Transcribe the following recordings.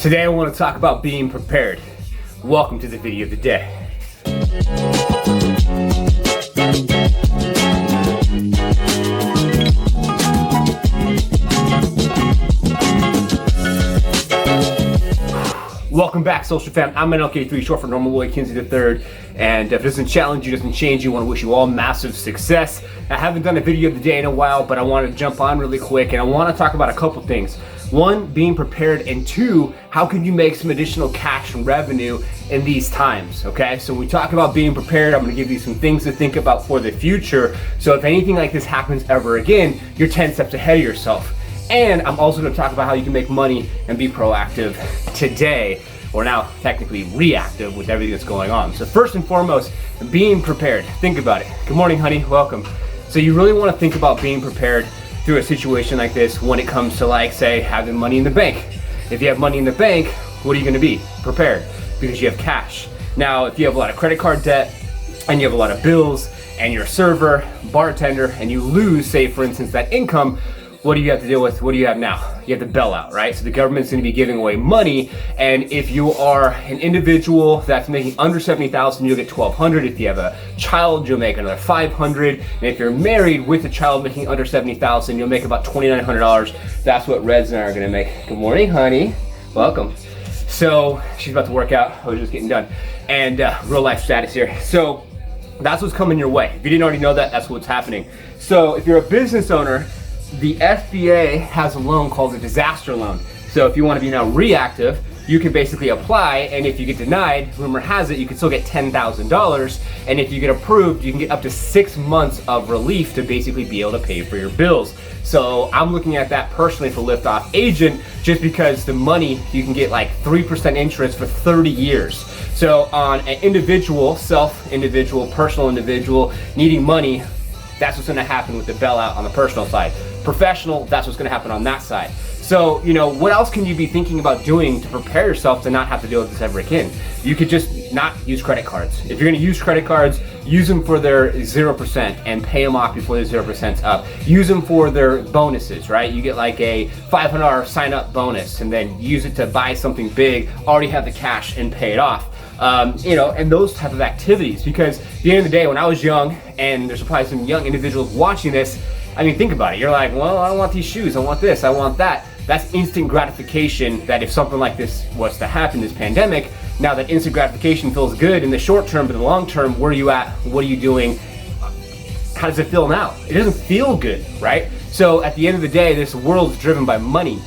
Today I want to talk about being prepared. Welcome to the video of the day. Welcome back, social fam. I'm NLK3, short for Normal Lloyd Kinsey III. And if it doesn't challenge you, doesn't change you, I want to wish you all massive success. I haven't done a video of the day in a while, but I want to jump on really quick and I want to talk about a couple things. One, being prepared, and two, how can you make some additional cash and revenue in these times, okay? So when we talk about being prepared, I'm gonna give you some things to think about for the future. So if anything like this happens ever again, you're 10 steps ahead of yourself. And I'm also gonna talk about how you can make money and be proactive today, or now technically reactive with everything that's going on. So first and foremost, being prepared. Think about it. Good morning, honey, welcome. So you really wanna think about being prepared through a situation like this when it comes to, like, say, having money in the bank. If you have money in the bank, what are you gonna be? Prepared, because you have cash. Now, if you have a lot of credit card debt and you have a lot of bills and you're a server, bartender, and you lose, say for instance, that income, what do you have to deal with? What do you have now? You have the bailout, right? So the government's gonna be giving away money, and if you are an individual that's making under $70,000, you'll get $1,200. If you have a child, you'll make another $500. And if you're married with a child making under $70,000, you'll make about $2,900. That's what Reds and I are gonna make. Good morning, honey. Welcome. So she's about to work out. I was just getting done. And real life status here. So that's what's coming your way. If you didn't already know that, that's what's happening. So if you're a business owner, the SBA has a loan called a disaster loan. So if you want to be now reactive, you can basically apply, and if you get denied, rumor has it, you can still get $10,000. And if you get approved, you can get up to 6 months of relief to basically be able to pay for your bills. So I'm looking at that personally for Liftoff Agent, just because the money, you can get like 3% interest for 30 years. So on an individual, self-individual, personal individual needing money, that's what's gonna happen with the bailout on the personal side. Professional, that's what's gonna happen on that side. So, what else can you be thinking about doing to prepare yourself to not have to deal with this ever again? You could just not use credit cards. If you're gonna use credit cards, use them for their 0% and pay them off before the 0%'s up. Use them for their bonuses, right? You get like a $500 sign up bonus and then use it to buy something big, already have the cash and pay it off. And those type of activities, because at the end of the day, when I was young, and there's probably some young individuals watching this, I mean, think about it. You're like, well, I want these shoes, I want this, I want that. That's instant gratification. That if something like this was to happen, this pandemic, now that instant gratification feels good in the short term, but in the long term, where are you at? What are you doing? How does it feel now? It doesn't feel good, right? So at the end of the day, this world is driven by money.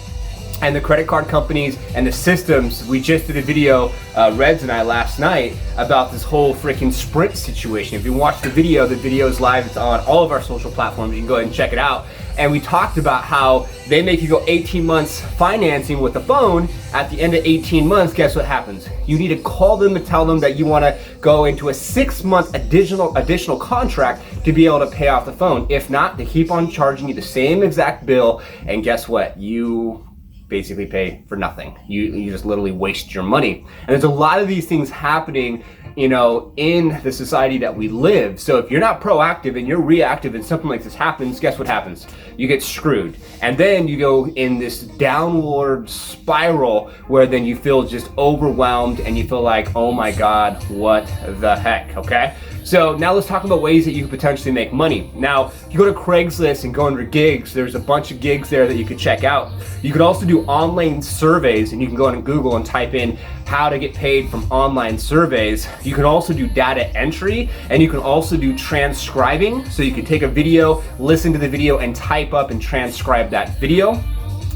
And the credit card companies and the systems. We just did a video, Reds and I, last night about this whole freaking Sprint situation. If you watch the video is live. It's on all of our social platforms. You can go ahead and check it out. And we talked about how they make you go 18 months financing with the phone. At the end of 18 months, guess what happens? You need to call them and tell them that you want to go into a 6-month additional contract to be able to pay off the phone. If not, they keep on charging you the same exact bill. And guess what? You basically pay for nothing. You just literally waste your money. And there's a lot of these things happening, in the society that we live. So if you're not proactive and you're reactive and something like this happens, guess what happens? You get screwed. And then you go in this downward spiral where then you feel just overwhelmed and you feel like, oh my God, what the heck, okay? So now let's talk about ways that you could potentially make money. Now, if you go to Craigslist and go under gigs, there's a bunch of gigs there that you could check out. You could also do online surveys, and you can go on Google and type in how to get paid from online surveys. You can also do data entry, and you can also do transcribing. So you can take a video, listen to the video, and type up and transcribe that video.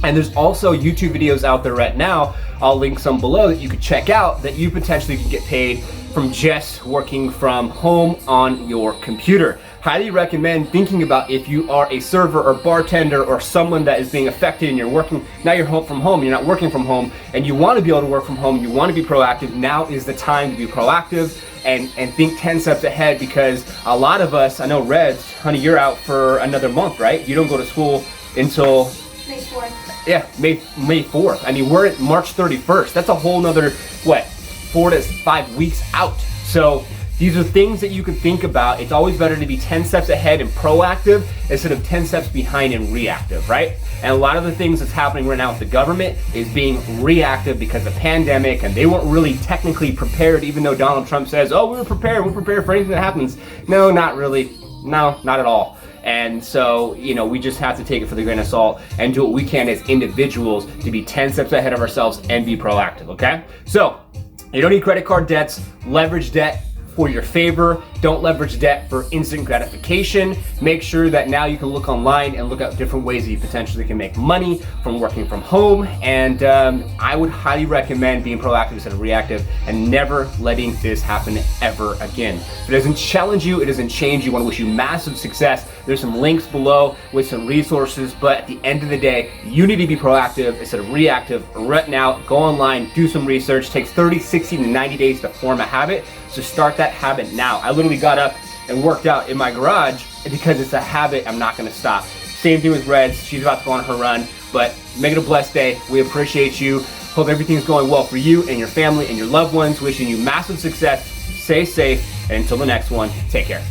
And there's also YouTube videos out there right now, I'll link some below, that you could check out that you potentially could get paid from just working from home on your computer. Highly recommend thinking about if you are a server or bartender or someone that is being affected and you're working, now you're home from home, you're not working from home, and you want to be able to work from home, you want to be proactive, now is the time to be proactive and think 10 steps ahead, because a lot of us, I know Reds, honey, you're out for another month, right? You don't go to school until May 4th. Yeah, May 4th. I mean, we're at March 31st. That's a whole nother, 4 to 5 weeks out. So these are things that you can think about. It's always better to be 10 steps ahead and proactive instead of 10 steps behind and reactive, right? And a lot of the things that's happening right now with the government is being reactive because of the pandemic, and they weren't really technically prepared, even though Donald Trump says, oh, we're prepared for anything that happens. No, not really. No, not at all. And so, we just have to take it for the grain of salt and do what we can as individuals to be 10 steps ahead of ourselves and be proactive, okay? So, you don't need credit card debts. Leverage debt for your favor. Don't leverage debt for instant gratification. Make sure that now you can look online and look at different ways that you potentially can make money from working from home. And I would highly recommend being proactive instead of reactive and never letting this happen ever again. If it doesn't challenge you, it doesn't change you. I want to wish you massive success. There's some links below with some resources, but at the end of the day, you need to be proactive instead of reactive. Right now, go online, do some research. It takes 30, 60 to 90 days to form a habit. So start that habit now. I literally got up and worked out in my garage because it's a habit I'm not gonna stop. Same thing with Reds. She's about to go on her run, but make it a blessed day. We appreciate you. Hope everything's going well for you and your family and your loved ones. Wishing you massive success. Stay safe. And until the next one, take care.